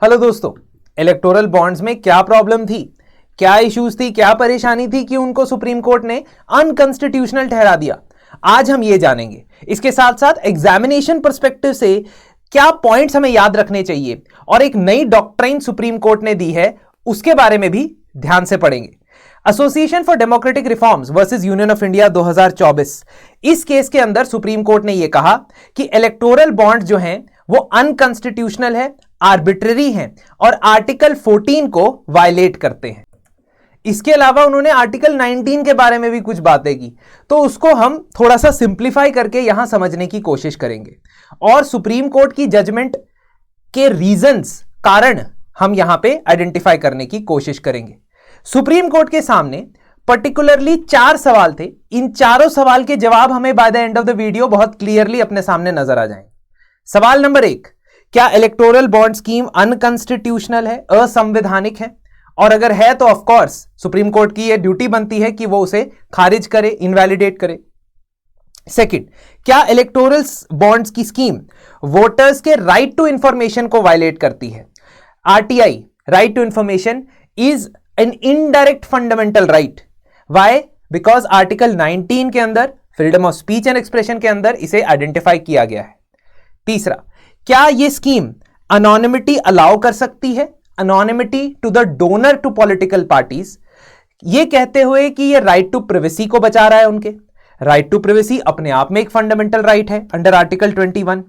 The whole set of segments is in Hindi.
हेलो दोस्तों, इलेक्टोरल बॉन्ड्स में क्या प्रॉब्लम थी, क्या इश्यूज थी, क्या परेशानी थी कि उनको सुप्रीम कोर्ट ने अनकॉन्स्टिट्यूशनल ठहरा दिया, आज हम ये जानेंगे। इसके साथ साथ एग्जामिनेशन पर्सपेक्टिव से क्या पॉइंट्स हमें याद रखने चाहिए और एक नई डॉक्ट्राइन सुप्रीम कोर्ट ने दी है उसके बारे में भी ध्यान से पढ़ेंगे। Association for democratic reforms versus union of India 2024, इस केस के अंदर सुप्रीम कोर्ट ने यह कहा कि इलेक्टोरल बॉन्ड जो हैं वो अनकॉन्स्टिट्यूशनल है, आर्बिट्ररी हैं और आर्टिकल 14 को वायलेट करते हैं। इसके अलावा उन्होंने आर्टिकल 19 के बारे में भी कुछ बातें की, तो उसको हम थोड़ा सा सिंप्लीफाई करके यहां समझने की कोशिश करेंगे और सुप्रीम कोर्ट की जजमेंट के रीजंस, कारण हम यहां पे आइडेंटिफाई करने की कोशिश करेंगे। सुप्रीम कोर्ट के सामने पर्टिकुलरली 4 सवाल थे। इन चारों सवाल के जवाब हमें by the end of the video बहुत क्लियरली अपने सामने नजर आ जाएंगे। सवाल नंबर 1, क्या इलेक्टोरल बॉन्ड स्कीम अनकॉन्स्टिट्यूशनल है, असंवैधानिक है? और अगर है तो ऑफ कोर्स सुप्रीम कोर्ट की यह ड्यूटी बनती है कि वो उसे खारिज करे, इनवैलिडेट करे। सेकंड, क्या इलेक्टोरल बॉन्ड्स की स्कीम वोटर्स के राइट टू इंफॉर्मेशन को वायलेट करती है? RTI, right to information, is an indirect fundamental right. Why? Because article 19 के अंदर, freedom of speech and expression के अंदर इसे आइडेंटिफाई किया गया है। तीसरा, क्या यह स्कीम अनोनिमिटी अलाउ कर सकती है, anonymity to the donor to political parties, यह कहते हुए कि यह राइट टू प्रिवेसी को बचा रहा है। उनके राइट टू प्रिवेसी अपने आप में एक फंडामेंटल राइट है अंडर आर्टिकल 21।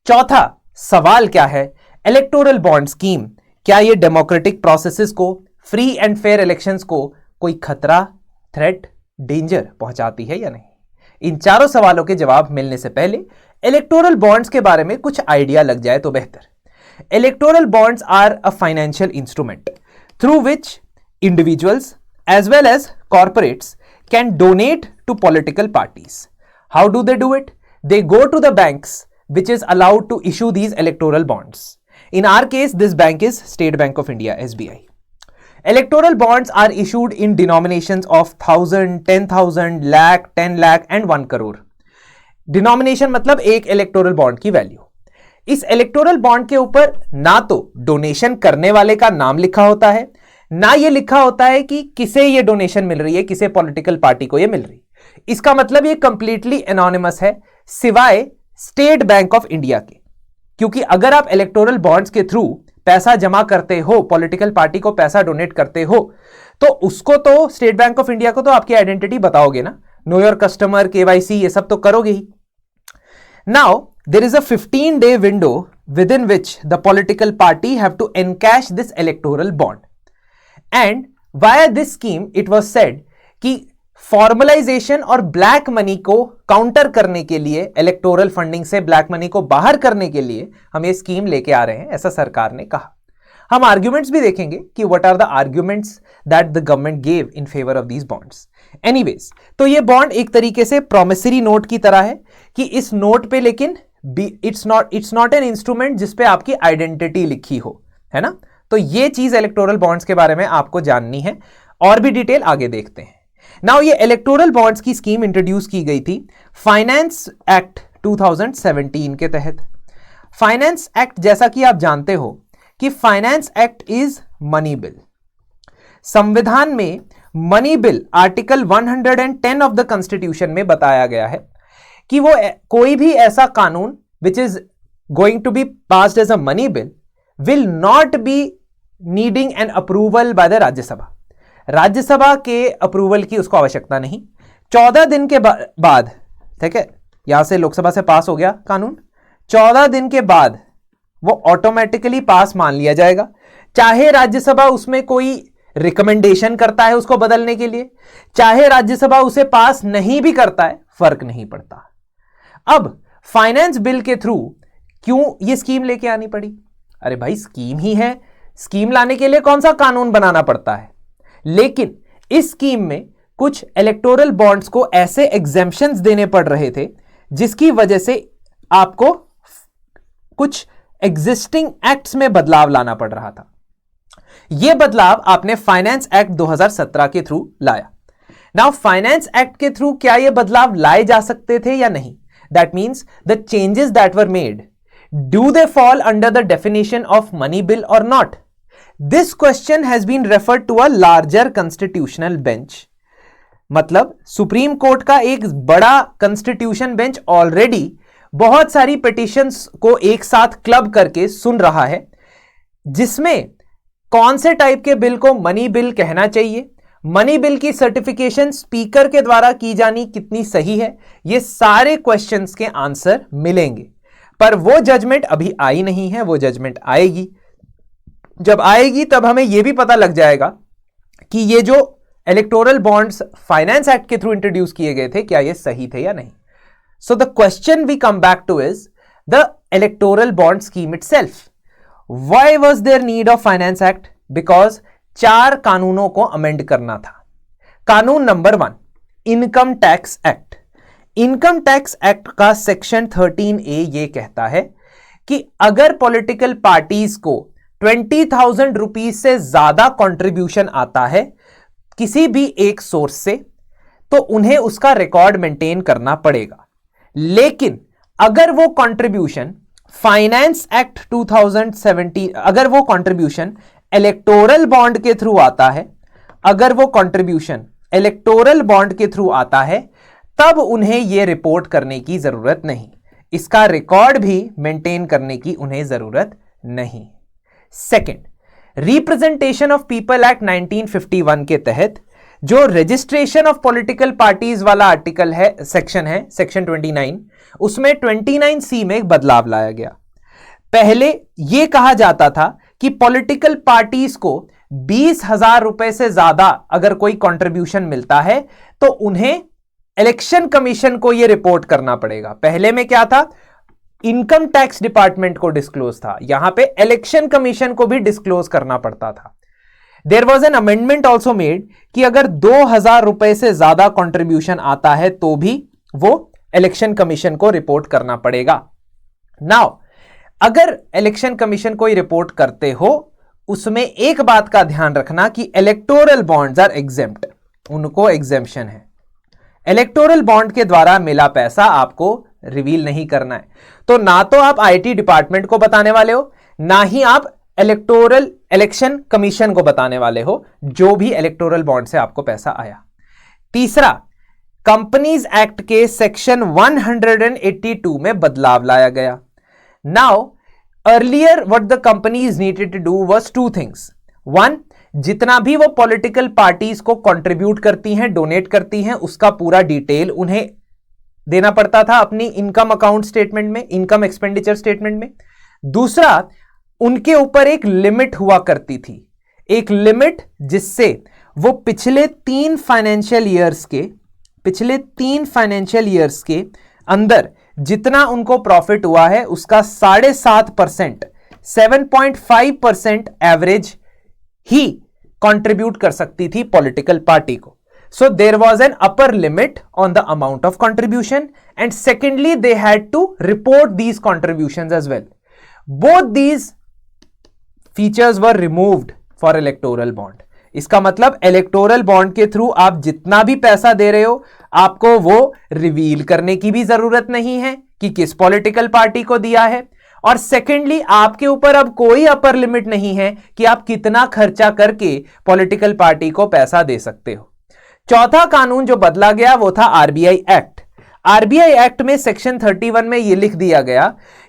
चौथा सवाल क्या है, इलेक्टोरल बॉन्ड स्कीम क्या यह डेमोक्रेटिक प्रोसेसेस को, फ्री एंड फेयर इलेक्शंस को कोई खतरा, थ्रेट, डेंजर पहुंचाती है या नहीं? इन चारों सवालों के जवाब मिलने से पहले इलेक्टोरल बॉन्ड्स के बारे में कुछ आइडिया लग जाए तो बेहतर। Electoral bonds are a financial instrument through which individuals as well as corporates can donate to political parties. How do they do it? They go to the banks which is allowed to issue these electoral bonds. In our case, this bank is State Bank of India, SBI. Electoral bonds are issued in denominations of 1000, 10,000, lakh, 10 lakh and 1 crore. Denomination मतलब एक इलेक्टोरल बॉन्ड की वैल्यू। इस इलेक्टोरल बॉन्ड के ऊपर ना तो डोनेशन करने वाले का नाम लिखा होता है, ना ये लिखा होता है कि किसे ये डोनेशन मिल रही है, किसे पॉलिटिकल पार्टी को ये मिल रही है। इसका मतलब ये कंप्लीटली एनोनिमस है, सिवाय स्टेट बैंक ऑफ इंडिया के। क्योंकि अगर आप इलेक्टोरल बॉन्ड्स के थ्रू पैसा जमा करते हो, पॉलिटिकल पार्टी को पैसा डोनेट करते हो, तो उसको तो स्टेट बैंक ऑफ इंडिया को तो आपकी आइडेंटिटी बताओगे ना, नो योर कस्टमर, केवाईसी, ये सब तो करोगे ही। Now there is a 15-day window within which the political party have to encash this electoral bond and via this scheme it was said कि फॉर्मलाइजेशन और ब्लैक मनी को काउंटर करने के लिए, इलेक्टोरल फंडिंग से ब्लैक मनी को बाहर करने के लिए हम ये स्कीम लेके आ रहे हैं, ऐसा सरकार ने कहा। हम आर्ग्यूमेंट्स भी देखेंगे कि what are the arguments that the government gave in favour of these bonds. Anyways, तो ये बॉन्ड एक तरीके से प्रोमिसरी नोट की तरह है कि इस नोट पे लेकिन इट्स नॉट एन इंस्ट्रूमेंट जिसपे आपकी आइडेंटिटी लिखी हो, है ना। तो ये चीज इलेक्टोरल बॉन्ड्स के बारे में आपको जाननी है और भी डिटेल आगे देखते हैं। नाउ ये इलेक्टोरल बॉन्ड्स की स्कीम इंट्रोड्यूस की गई थी फाइनेंस एक्ट 2017 के तहत। फाइनेंस एक्ट, जैसा कि आप जानते हो कि finance act is money bill. संविधान में money bill article 110 of the constitution में बताया गया है कि वो कोई भी ऐसा कानून which is going to be passed as a money bill will not be needing an approval by the Rajya Sabha. Rajya Sabha के अप्रूवल की उसको आवश्यकता नहीं। 14 दिन के बाद, ठीक है, यहां से लोकसभा से पास हो गया कानून, 14 दिन के बाद वो ऑटोमेटिकली पास मान लिया जाएगा, चाहे राज्यसभा उसमें कोई रिकमेंडेशन करता है उसको बदलने के लिए, चाहे राज्यसभा उसे पास नहीं भी करता है, फर्क नहीं पड़ता। अब फाइनेंस बिल के थ्रू क्यों ये स्कीम लेके आनी पड़ी? अरे भाई, स्कीम ही है, स्कीम लाने के लिए कौन सा कानून बनाना पड़ता है। लेकिन इस स्कीम में कुछ इलेक्टोरल बॉन्ड्स को ऐसे एग्जेम्पशंस देने पड़ रहे थे जिसकी वजह से आपको कुछ एग्जिस्टिंग एक्ट्स में बदलाव लाना पड़ रहा था। यह बदलाव आपने फाइनेंस एक्ट 2017 के थ्रू लाया। नाउ फाइनेंस एक्ट के थ्रू क्या यह बदलाव लाए जा सकते थे या नहीं? That means the changes that were made Do they fall under the definition of money bill or not? This question has been referred to a larger constitutional bench. मतलब सुप्रीम कोर्ट का एक बड़ा कंस्टिट्यूशन बेंच ऑलरेडी बहुत सारी पिटिशंस को एक साथ क्लब करके सुन रहा है, जिसमें कौन से टाइप के बिल को मनी बिल कहना चाहिए, मनी बिल की सर्टिफिकेशन स्पीकर के द्वारा की जानी कितनी सही है, ये सारे क्वेश्चंस के आंसर मिलेंगे। पर वो जजमेंट अभी आई नहीं है, वो जजमेंट आएगी। जब आएगी तब हमें यह भी पता लग जाएगा कि ये जो इलेक्टोरल बॉन्ड्स फाइनेंस एक्ट के थ्रू इंट्रोड्यूस किए गए थे, क्या ये सही थे या नहीं। So the question we come back to is the electoral bond scheme itself. Why was there need of finance act? Because 4 कानूनों को अमेंड करना था। कानून number 1, income tax act. Income tax act का सेक्शन 13A ये कहता है कि अगर पॉलिटिकल पार्टीज को 20,000 रुपीज से ज्यादा कंट्रीब्यूशन आता है किसी भी एक सोर्स से, तो उन्हें उसका रिकॉर्ड मेंटेन करना पड़ेगा। लेकिन अगर वो कंट्रीब्यूशन फाइनेंस एक्ट 2017, अगर वो कंट्रीब्यूशन इलेक्टोरल बॉन्ड के थ्रू आता है, अगर वो कंट्रीब्यूशन इलेक्टोरल बॉन्ड के थ्रू आता है, तब उन्हें यह रिपोर्ट करने की जरूरत नहीं, इसका रिकॉर्ड भी मेंटेन करने की उन्हें जरूरत नहीं। Second, representation of people act 1951 के तहत जो रजिस्ट्रेशन ऑफ पॉलिटिकल पार्टीज वाला आर्टिकल है, सेक्शन है, सेक्शन 29, उसमें 29C में एक बदलाव लाया गया। पहले यह कहा जाता था कि पॉलिटिकल पार्टीज को 20,000 रुपए से ज्यादा अगर कोई कंट्रीब्यूशन मिलता है तो उन्हें इलेक्शन कमीशन को यह रिपोर्ट करना पड़ेगा। पहले में क्या था, इनकम टैक्स डिपार्टमेंट को डिस्क्लोज था, यहां पे इलेक्शन कमीशन को भी डिस्क्लोज करना पड़ता था। There was an amendment also made कि अगर 2,000 रुपए से ज्यादा कंट्रीब्यूशन आता है तो भी वो इलेक्शन कमीशन को रिपोर्ट करना पड़ेगा। नाउ अगर इलेक्शन कमीशन को रिपोर्ट करते हो, उसमें एक बात का ध्यान रखना कि इलेक्टोरल बॉन्ड्स आर एग्जेम्प्ट, उनको एग्जेम्पशन है। इलेक्टोरल बॉन्ड के द्वारा मिला पैसा आपको रिवील नहीं करना है, तो ना तो आप आईटी डिपार्टमेंट को बताने वाले हो, ना ही आप इलेक्शन कमीशन को बताने वाले हो जो भी इलेक्टोरल बॉन्ड से आपको पैसा आया। तीसरा, कंपनीज एक्ट के सेक्शन 182 में बदलाव लाया गया। Now earlier what the companies needed to do was 2 things. 1, जितना भी वो पॉलिटिकल पार्टीज को कंट्रीब्यूट करती हैं, डोनेट करती हैं, उसका पूरा डिटेल उन्हें देना पड़ता था अपनी इनकम अकाउंट स्टेटमेंट में, इनकम एक्सपेंडिचर स्टेटमेंट में। दूसरा, उनके ऊपर एक लिमिट हुआ करती थी, एक लिमिट जिससे वो पिछले 3 फाइनेंशियल ईयर्स के अंदर जितना उनको प्रॉफिट हुआ है उसका 7.5%, 7.5% एवरेज ही कंट्रीब्यूट कर सकती थी पॉलिटिकल पार्टी को। So there was an upper limit on the amount of contribution, and secondly they had to report these contributions as well. Both these features were removed for electoral bond. इसका मतलब इलेक्टोरल बॉन्ड के थ्रू आप जितना भी पैसा दे रहे हो, आपको वो रिवील करने की भी जरूरत नहीं है कि किस पॉलिटिकल पार्टी को दिया है, और सेकेंडली आपके ऊपर अब कोई अपर लिमिट नहीं है कि आप कितना खर्चा करके पॉलिटिकल पार्टी को पैसा दे सकते हो। चौथा कानून जो बदला गया वो था आरबीआई एक्ट। आरबीआई एक्ट में सेक्शन 31 में यह लिख दिया गया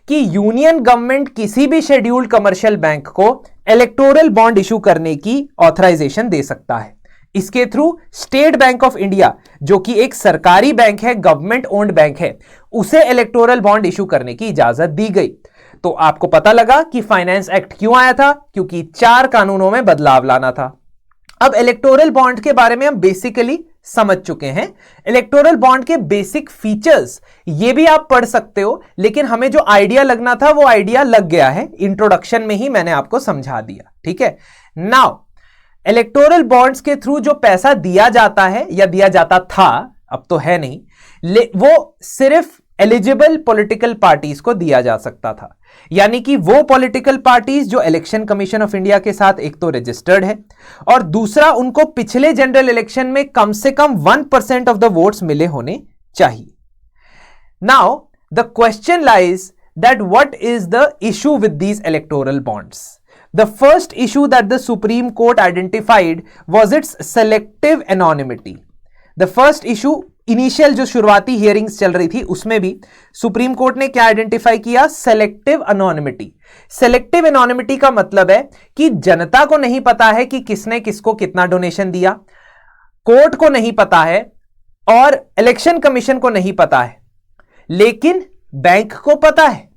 कि यूनियन गवर्नमेंट किसी भी शेड्यूल्ड कमर्शियल बैंक को इलेक्टोरल बॉन्ड इशू करने की ऑथराइजेशन दे सकता है। इसके through state bank of India, जो कि एक सरकारी बैंक है, गवर्नमेंट ओन्ड बैंक है, उसे इलेक्टोरल बॉन्ड इशू करने की इजाजत दी गई। तो आपको पता लगा कि फाइनेंस एक्ट क्यों आया था, क्योंकि 4 कानूनों में बदलाव लाना था। अब इलेक्टोरल बॉन्ड के बारे में हम बेसिकली समझ चुके हैं। इलेक्टोरल बॉन्ड के बेसिक फीचर्स ये भी आप पढ़ सकते हो, लेकिन हमें जो आइडिया लगना था वो आइडिया लग गया है, इंट्रोडक्शन में ही मैंने आपको समझा दिया। ठीक है, नाउ इलेक्टोरल बॉन्ड्स के थ्रू जो पैसा दिया जाता है या दिया जाता था, अब तो है नहीं, वो सिर्फ एलिजिबल पॉलिटिकल पार्टीज को दिया जा सकता था। यानी कि वो पॉलिटिकल पार्टीज जो इलेक्शन कमीशन ऑफ इंडिया के साथ एक तो रजिस्टर्ड है, और दूसरा उनको पिछले जनरल इलेक्शन में कम से कम 1% ऑफ द वोट्स मिले होने चाहिए। Now the question lies that what is the issue with these electoral bonds. The first issue that the Supreme Court identified was its selective anonymity. The first issue, initial जो शुरुआती हियरिंग्स चल रही थी उसमें भी सुप्रीम कोर्ट ने क्या आइडेंटिफाई किया? Selective anonymity. सेलेक्टिव एनोनिमिटी का मतलब है कि जनता को नहीं पता है कि किसने किसको कितना डोनेशन दिया, कोर्ट को नहीं पता है और इलेक्शन कमीशन को नहीं पता है, लेकिन बैंक को पता है.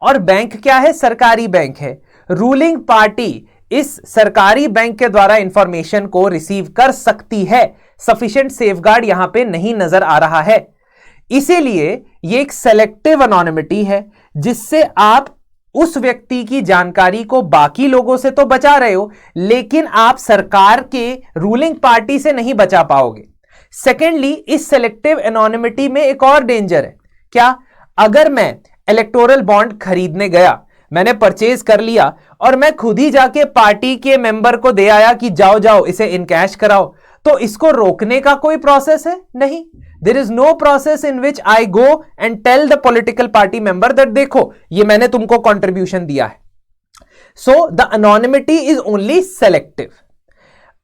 और बैंक क्या है? सरकारी बैंक है. रूलिंग पार्टी इस सरकारी बैंक के द्वारा इंफॉर्मेशन को रिसीव कर सकती है. सफिशिएंट सेफगार्ड यहां पे नहीं नजर आ रहा है. इसीलिए ये एक सेलेक्टिव एनोनिमिटी है जिससे आप उस व्यक्ति की जानकारी को बाकी लोगों से तो बचा रहे हो, लेकिन आप सरकार के रूलिंग पार्टी से नहीं बचा पाओगे. सेकेंडली, इस सेलेक्टिव एनोनिमिटी में एक और डेंजर है. क्या? अगर मैं इलेक्टोरल बॉन्ड खरीदने गया, मैंने परचेज कर लिया और मैं खुद ही जाके पार्टी के मेंबर को दे आया कि जाओ जाओ इसे इन कैश कराओ, तो इसको रोकने का कोई प्रोसेस है? नहीं. There is no process in which I go and tell the political party member that देखो ये मैंने तुमको कंट्रीब्यूशन दिया है. So the anonymity is only selective.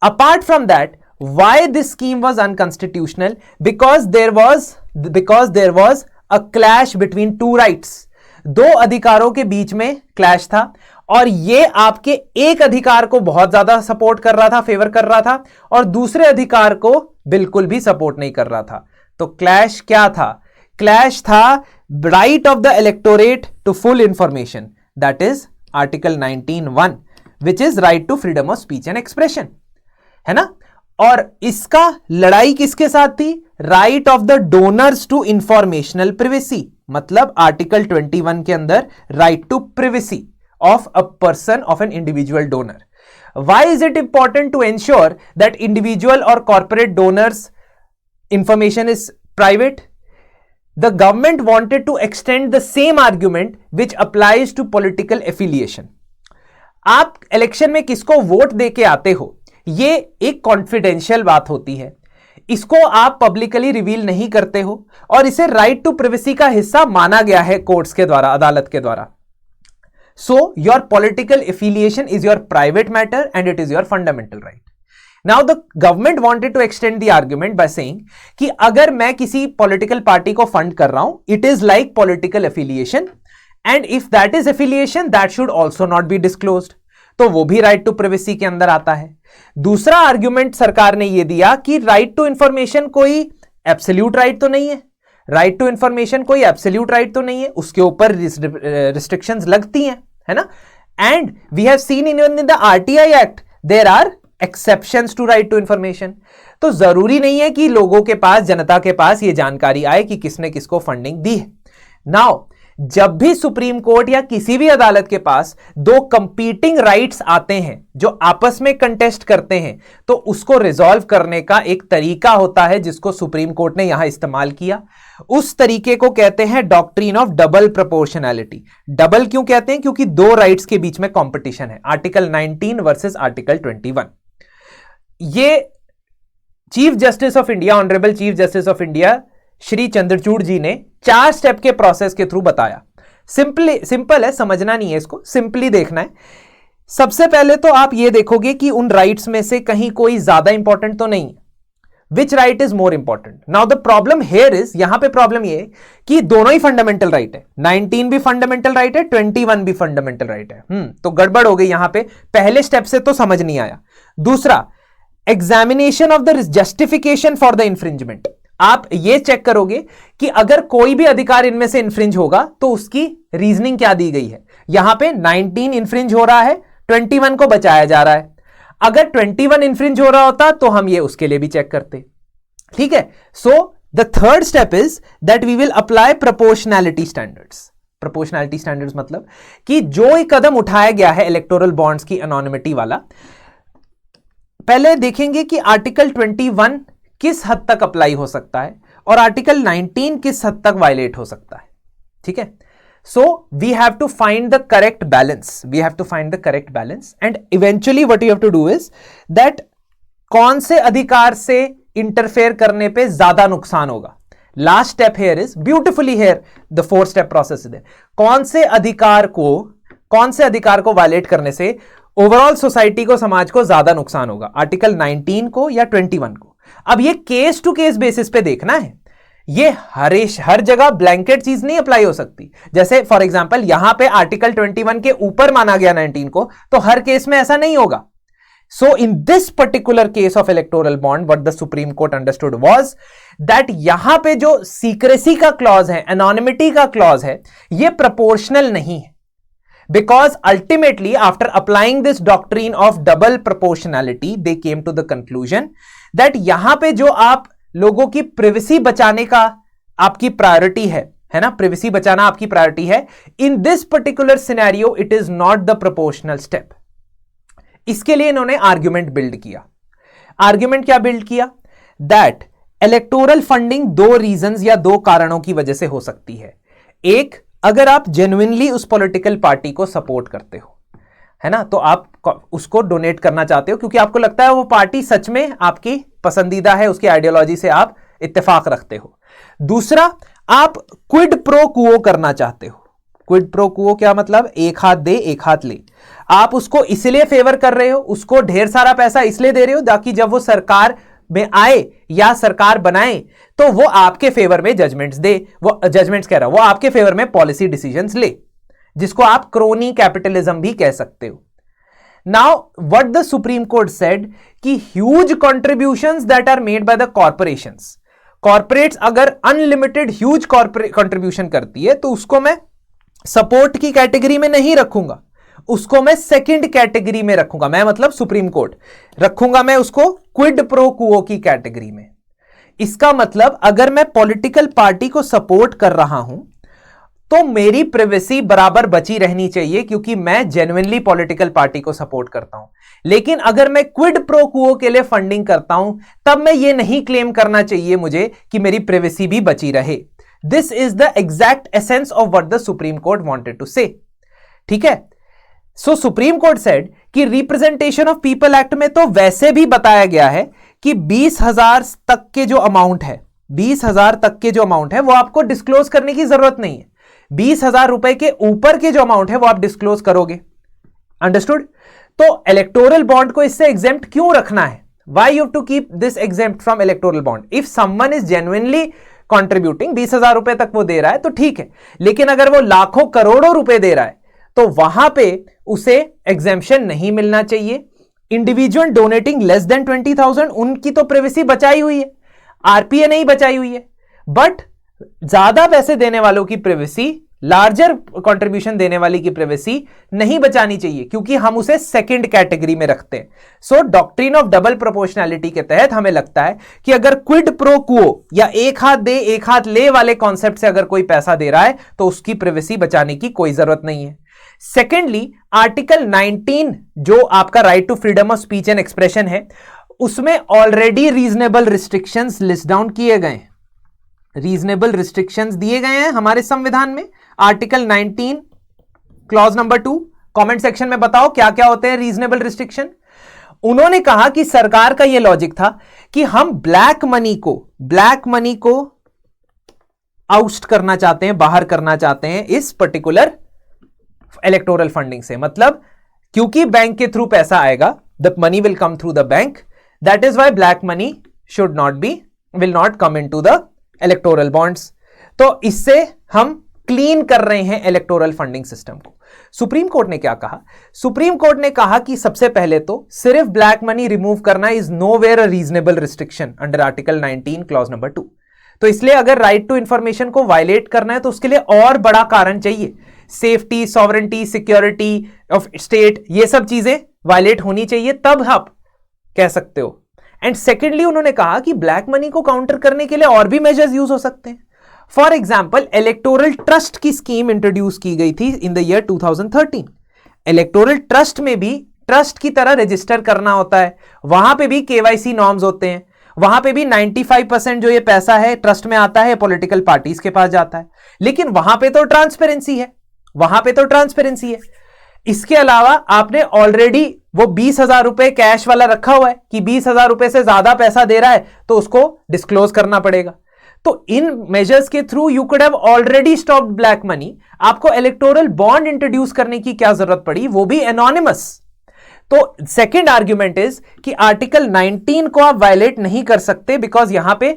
Apart from that, why this scheme was unconstitutional? Because there was a clash between two rights. दो अधिकारों के बीच में क्लैश था और ये आपके एक अधिकार को बहुत ज्यादा सपोर्ट कर रहा था, फेवर कर रहा था, और दूसरे अधिकार को बिल्कुल भी सपोर्ट नहीं कर रहा था. तो क्लैश क्या था? क्लैश था right of the electorate to full information, that is article 19(1), which is right to freedom of speech and expression, है ना. और इसका लड़ाई किसके साथ थी? Right of the donors to informational privacy, मतलब आर्टिकल 21 के अंदर right to privacy of a person, of an individual donor. Why is it important to ensure that individual और corporate donors information is private? The government wanted to extend the same argument which applies to political affiliation. आप इलेक्शन में किसको वोट देके आते हो, ये एक कॉन्फिडेंशियल बात होती है. इसको आप पब्लिकली रिवील नहीं करते हो और इसे राइट टू प्रिवेसी का हिस्सा माना गया है कोर्ट्स के द्वारा, अदालत के द्वारा. So your political affiliation is your private matter and it is your fundamental right. Now the government wanted to extend the argument by saying कि अगर मैं किसी political party को fund कर रहा हूं, it is like political affiliation, and if that is affiliation, that should also not be disclosed. तो वो भी right to privacy के अंदर आता है. दूसरा argument सरकार ने ये दिया कि right to information कोई absolute right तो नहीं है. right to information कोई absolute right तो नहीं है, उसके ऊपर restrictions लगती हैं, है ना. And we have seen in the RTI Act there are exceptions to right to information. तो जरूरी नहीं है कि लोगों के पास, जनता के पास ये जानकारी आए कि किसने किसको फंडिंग दी है. नाउ जब भी सुप्रीम कोर्ट या किसी भी अदालत के पास दो कंपीटिंग राइट्स आते हैं जो आपस में कंटेस्ट करते हैं, तो उसको रिजॉल्व करने का एक तरीका होता है जिसको सुप्रीम कोर्ट ने यहां इस्तेमाल किया. उस तरीके को कहते हैं doctrine of double proportionality. Double क्यों कहते हैं? क्योंकि दो राइट्स के बीच में कंपटीशन है, आर्टिकल 19 वर्सेस आर्टिकल 21. ये chief justice of India, honourable chief justice of India Shri Chandrachud ji ने 4 स्टेप के प्रोसेस के थ्रू बताया. सिंपल है, समझना नहीं है, इसको सिंपली देखना है. सबसे पहले तो आप ये देखोगे कि उन राइट्स में से कहीं कोई ज्यादा इंपॉर्टेंट तो नहीं है. Which right is more important? Now the problem here is, यहां पे प्रॉब्लम ये है कि दोनों ही फंडामेंटल राइट है. 19 भी फंडामेंटल राइट है, 21 भी फंडामेंटल राइट है. तो गड़बड़ हो गई यहां पे. पहले स्टेप से तो समझ नहीं आया. दूसरा, examination of the justification for the infringement. आप ये चेक करोगे कि अगर कोई भी अधिकार इनमें से इंफ्रिंज होगा तो उसकी रीजनिंग क्या दी गई है. यहां पे 19 इंफ्रिंज हो रहा है, 21 को बचाया जा रहा है. अगर 21 इंफ्रिंज हो रहा होता तो हम ये उसके लिए भी चेक करते. ठीक है. So the third step is that we will apply proportionality standards. Proportionality standards मतलब कि जो एक कदम उठाया गया है इलेक्टोरल बॉन्ड्स की एनोनिमिटी वाला, पहले देखेंगे कि आर्टिकल 21 किस हद तक अप्लाई हो सकता है और आर्टिकल 19 किस हद तक वायलेट हो सकता है. ठीक है. So we have to find the correct balance. We have to find the correct balance and eventually what you have to do is that कौन से अधिकार से इंटरफेयर करने पे ज्यादा नुकसान होगा. Last step here is beautifully here the 4 step process is. कौन से अधिकार को वायलेट करने से ओवरऑल सोसाइटी को, समाज को ज्यादा नुकसान होगा, आर्टिकल 19 को या 21 को। अब ये केस टू केस बेसिस पे देखना है, ये हर जगह ब्लैंकेट चीज नहीं अप्लाई हो सकती। जैसे फॉर एग्जांपल यहां पे आर्टिकल 21 के ऊपर माना गया 19 को, तो हर केस में ऐसा नहीं होगा। So in this particular case of electoral bond what the supreme court understood was that यहां पे जो सीक्रेसी का क्लॉज है, एनोनिमिटी का क्लॉज है, ये प्रोपोर्शनल नहीं है। Because ultimately, after applying this doctrine of double proportionality, they came to the conclusion that यहां पे जो आप लोगों की privacy बचाने का आपकी प्रायोरिटी है ना, privacy बचाना आपकी प्रायोरिटी है, in this particular scenario it is not the proportional step. इसके लिए इन्होंने आर्ग्यूमेंट बिल्ड किया। आर्ग्यूमेंट क्या बिल्ड किया? दैट इलेक्टोरल फंडिंग 2 रीजंस या 2 कारणों की वजह से हो सकती है। एक, अगर आप जेन्युइनली उस पॉलिटिकल पार्टी को सपोर्ट करते हो, है ना, तो आप उसको डोनेट करना चाहते हो क्योंकि आपको लगता है वो पार्टी सच में आपकी पसंदीदा है, उसकी आइडियोलॉजी से आप इत्तेफाक रखते हो। दूसरा, आप क्विड प्रो क्वो करना चाहते हो। क्विड प्रो क्वो क्या मतलब? एक हाथ दे एक हाथ ले। आप उसको इसलिए फेवर कर रहे हो, उसको ढेर सारा पैसा इसलिए दे रहे हो ताकि जब वो सरकार में आए या सरकार बनाए तो वो आपके फेवर में जजमेंट्स दे, वो जजमेंट्स कह रहा हूं, वो आपके फेवर में पॉलिसी डिसीजंस ले, जिसको आप क्रोनी कैपिटलिज्म भी कह सकते हो। Now what the supreme court said कि huge contributions that are made by the corporations, corporates अगर अनलिमिटेड ह्यूज कंट्रीब्यूशन करती है तो उसको मैं सपोर्ट की कैटेगरी में नहीं रखूंगा, उसको मैं सेकंड कैटेगरी में रखूंगा। मैं मतलब सुप्रीम कोर्ट रखूंगा मैं उसको क्विड प्रो क्वो की कैटेगरी में। इसका मतलब अगर मैं पॉलिटिकल पार्टी को सपोर्ट कर रहा हूं तो मेरी प्राइवेसी बराबर बची रहनी चाहिए क्योंकि मैं जेन्युइनली पॉलिटिकल पार्टी को सपोर्ट करता हूं। लेकिन अगर मैं क्विड प्रो क्वो के लिए फंडिंग करता हूं तब मैं ये नहीं क्लेम करना चाहिए मुझे कि मेरी प्राइवेसी भी बची रहे। This is the exact essence of what the supreme Court wanted to say. ठीक है, सो सुप्रीम कोर्ट सेड कि रिप्रेजेंटेशन ऑफ पीपल एक्ट में तो वैसे भी बताया गया है कि 20,000 तक के जो अमाउंट है, 20,000 तक के जो अमाउंट है वो आपको डिस्क्लोज करने की जरूरत नहीं है। 20,000 रुपए के ऊपर के जो अमाउंट है वो आप डिस्क्लोज करोगे। अंडरस्टूड? तो इलेक्टोरल बॉन्ड को इससे एग्जेम्प्ट क्यों रखना है? Why you have to keep this exempt from electoral bond? If someone is genuinely contributing, 20,000 रुपए तक वो दे रहा है तो ठीक है, लेकिन अगर वो लाखों करोड़ों रुपए दे रहा है तो वहां पे उसे एग्जेम्पशन नहीं मिलना चाहिए। इंडिविजुअल डोनेटिंग लेस देन 20,000 उनकी तो प्राइवेसी बचाई हुई है, आरपीए नहीं बचाई हुई है, बट ज्यादा पैसे देने वालों की प्राइवेसी, लार्जर कंट्रीब्यूशन देने वाली की प्राइवेसी नहीं बचानी चाहिए क्योंकि हम उसे सेकंड कैटेगरी में रखते हैं। सो डॉक्ट्रिन ऑफ डबल प्रोपोर्शनैलिटी के तहत हमें लगता है कि अगर क्विड प्रो क्वो या एक हाथ दे एक हाथ ले वाले कॉन्सेप्ट से अगर कोई पैसा दे रहा है तो उसकी प्राइवेसी बचाने की कोई जरूरत नहीं है। सेकेंडली, आर्टिकल 19 जो आपका right to freedom of speech and expression है, उसमें already reasonable restrictions list down किए गए, रीजनेबल रिस्ट्रिक्शंस दिए गए हैं हमारे संविधान में। Article 19 clause number 2, comment section में बताओ क्या क्या होते हैं रीजनेबल रिस्ट्रिक्शन। उन्होंने कहा कि सरकार का यह लॉजिक था कि हम ब्लैक मनी को आउस्ट करना चाहते हैं, बाहर करना चाहते हैं इस पर्टिकुलर इलेक्टोरल फंडिंग से। मतलब क्योंकि बैंक के थ्रू पैसा आएगा, the money will come through the bank, that is why black money will not come into the electoral bonds. तो इससे हम क्लीन कर रहे हैं इलेक्टोरल फंडिंग सिस्टम को। सुप्रीम कोर्ट ने क्या कहा? सुप्रीम कोर्ट ने कहा कि सबसे पहले तो सिर्फ ब्लैक मनी रिमूव करना is nowhere a reasonable restriction under article 19 clause number 2। तो इसलिए अगर राइट टू इंफॉर्मेशन को वायलेट करना है तो उसके लिए और बड़ा कारण चाहिए। Safety, sovereignty, security of state, ये सब चीजें वायलेट होनी चाहिए, तब आप कह सकते हो। एंड सेकेंडली उन्होंने कहा कि ब्लैक मनी को काउंटर करने के लिए और भी मेजर्स यूज हो सकते हैं। फॉर एग्जाम्पल, इलेक्टोरल ट्रस्ट की स्कीम इंट्रोड्यूस की गई थी in the year 2013। Electoral trust में भी ट्रस्ट की तरह रजिस्टर करना होता है, वहां पे भी केवाईसी नॉर्म्स होते हैं, वहां पे भी 95% जो ये पैसा है ट्रस्ट में आता है पॉलिटिकल पार्टीज के पास जाता है, लेकिन वहां पे तो ट्रांसपेरेंसी है, इसके अलावा आपने ऑलरेडी वो 20,000 रुपए कैश वाला रखा हुआ है कि 20,000 रुपए से ज्यादा पैसा दे रहा है तो उसको डिस्क्लोज करना पड़ेगा। तो इन मेजर्स के through you could have already stopped black money. आपको इलेक्टोरल बॉन्ड इंट्रोड्यूस करने की क्या जरूरत पड़ी, वो भी एनोनिमस। तो सेकेंड आर्ग्यूमेंट इज कि आर्टिकल 19 को आप वायलेट नहीं कर सकते बिकॉज यहां पे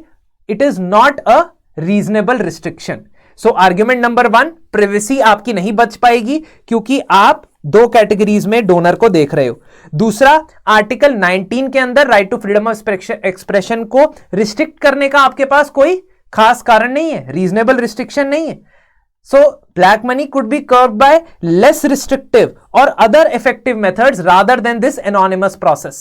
it is not a reasonable restriction. So argument number 1, privacy आपकी नहीं बच पाएगी क्योंकि आप दो कैटेगरीज में डोनर को देख रहे हो। दूसरा, आर्टिकल 19 के अंदर right to freedom of expression को रिस्ट्रिक्ट करने का आपके पास कोई खास कारण नहीं है, रीजनेबल रिस्ट्रिक्शन नहीं है। So black money could be curbed by less restrictive or other effective methods rather than this anonymous process.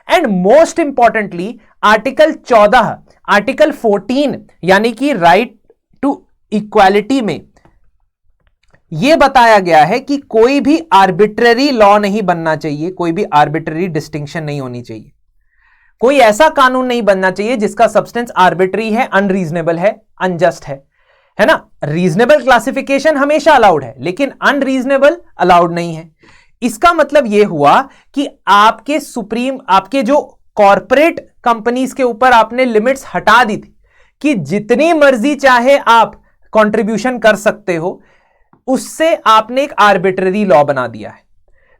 And most importantly, article 14, article 14 यानी कि राइट टू इक्वालिटी में यह बताया गया है कि कोई भी आर्बिट्ररी लॉ नहीं बनना चाहिए, कोई भी आर्बिट्ररी डिस्टिंक्शन नहीं होनी चाहिए, कोई ऐसा कानून नहीं बनना चाहिए जिसका सब्सटेंस आर्बिट्ररी है, अनरीजनेबल है, अनजस्ट है ना। रीजनेबल क्लासिफिकेशन हमेशा अलाउड है लेकिन अनरीजनेबल अलाउड नहीं है। इसका मतलब यह हुआ कि आपके जो कॉर्पोरेट कंपनीज के ऊपर आपने लिमिट्स हटा दी थी कि जितनी मर्जी चाहे आप कंट्रीब्यूशन कर सकते हो, उससे आपने एक आर्बिट्ररी लॉ बना दिया है।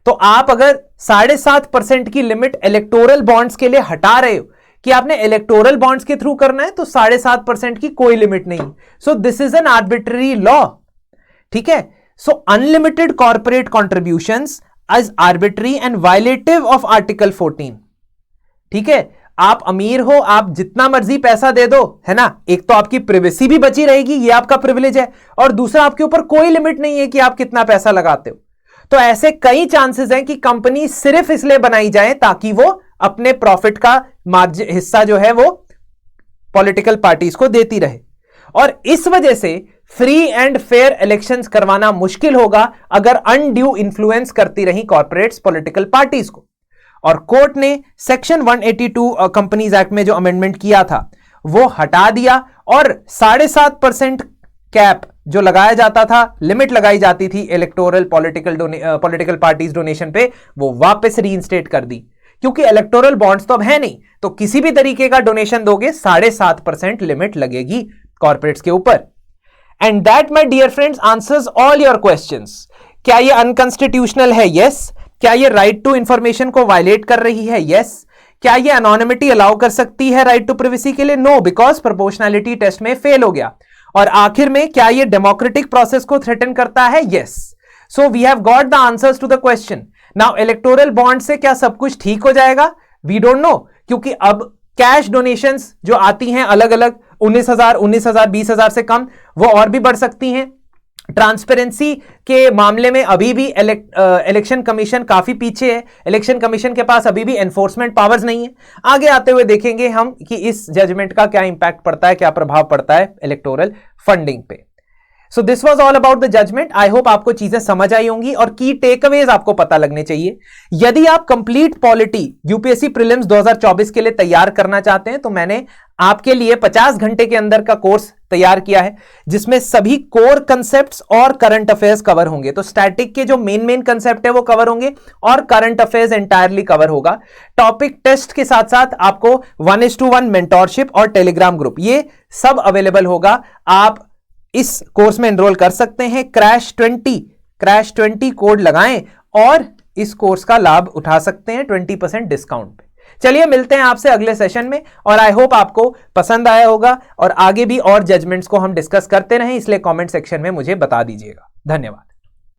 तो आप अगर 7.5% की लिमिट इलेक्टोरल बॉन्ड्स के लिए हटा रहे हो कि आपने इलेक्टोरल बॉन्ड्स के थ्रू करना है, तो 7.5% की कोई लिमिट नहीं। So this is an arbitrary law, ठीक है। So unlimited corporate contributions as arbitrary and violative of article 14, ठीक है। आप अमीर हो, आप जितना मर्जी पैसा दे दो, है ना, एक तो आपकी प्रिवेसी भी बची रहेगी, ये आपका प्रिविलेज है, और दूसरा आपके ऊपर कोई लिमिट नहीं है कि आप कितना पैसा लगाते हो। तो ऐसे कई चांसेस हैं कि कंपनी सिर्फ इसलिए बनाई जाए ताकि वो अपने प्रॉफिट का मार्जिन हिस्सा जो है वो पॉलिटिकल पार्टीज को देती रहे, और इस वजह से फ्री एंड फेयर इलेक्शंस करवाना मुश्किल होगा अगर अनड्यू इन्फ्लुएंस करती रही कॉर्पोरेट्स पॉलिटिकल पार्टीज को। और कोर्ट ने सेक्शन 182 कंपनीज एक्ट में जो अमेंडमेंट किया था वो हटा दिया, और 7.5% कैप जो लगाया जाता था, लिमिट लगाई जाती थी इलेक्टोरल पॉलिटिकल पार्टीज डोनेशन पे, वो वापस रीइंस्टेट कर दी। क्योंकि इलेक्टोरल बॉन्ड्स तो अब है नहीं, तो किसी भी तरीके का डोनेशन दोगे 7.5% लिमिट लगेगी कॉर्पोरेट्स के ऊपर। And that my dear friends answers all your questions. क्या ये अनकॉन्स्टिट्यूशनल है? यस। क्या ये राइट टू इंफॉर्मेशन को वायलेट कर रही है? यस। क्या ये एनोनिमिटी अलाउ कर सकती है राइट टू प्रिवेसी के लिए? नो, बिकॉज प्रोपोर्शनैलिटी टेस्ट में फेल हो गया। और आखिर में क्या ये डेमोक्रेटिक प्रोसेस को थ्रेटन करता है? Yes. So we have got the answers to the question. Now electoral bond से क्या सब कुछ ठीक हो जाएगा? वी डोंट नो, क्योंकि अब कैश डोनेशंस जो आती हैं अलग अलग 19,000, 20,000 से कम, वो और भी बढ़ सकती हैं। ट्रांसपेरेंसी के मामले में अभी भी इलेक्शन कमीशन काफी पीछे है। इलेक्शन कमीशन के पास अभी भी एनफोर्समेंट पावर्स नहीं है। आगे आते हुए देखेंगे हम कि इस जजमेंट का क्या इंपैक्ट पड़ता है, क्या प्रभाव पड़ता है इलेक्टोरल फंडिंग पे। So this was all about the judgment. I hope आपको चीजें समझ आई होंगी और की टेकअवेज आपको पता लगने चाहिए। यदि आप कंप्लीट पॉलिटी यूपीएससी प्रीलिम्स 2024 के लिए तैयार करना चाहते हैं तो मैंने आपके लिए 50 घंटे के अंदर का कोर्स तैयार किया है, जिसमें सभी कोर कंसेप्ट्स और करंट अफेयर्स कवर होंगे। तो स्टैटिक के जो मेन कंसेप्ट है वो कवर होंगे और करंट अफेयर्स एंटायरली कवर होगा। टॉपिक टेस्ट के साथ साथ आपको 1:1 मेंटोरशिप और टेलीग्राम ग्रुप, ये सब अवेलेबल होगा। आप इस कोर्स में एनरोल कर सकते हैं। क्रैश 20 कोड लगाएं और इस कोर्स का लाभ उठा सकते हैं 20% डिस्काउंट पे। चलिए मिलते हैं आपसे अगले सेशन में, और आई होप आपको पसंद आया होगा और आगे भी और जजमेंट्स को हम डिस्कस करते रहें, इसलिए कमेंट सेक्शन में मुझे बता दीजिएगा। धन्यवाद।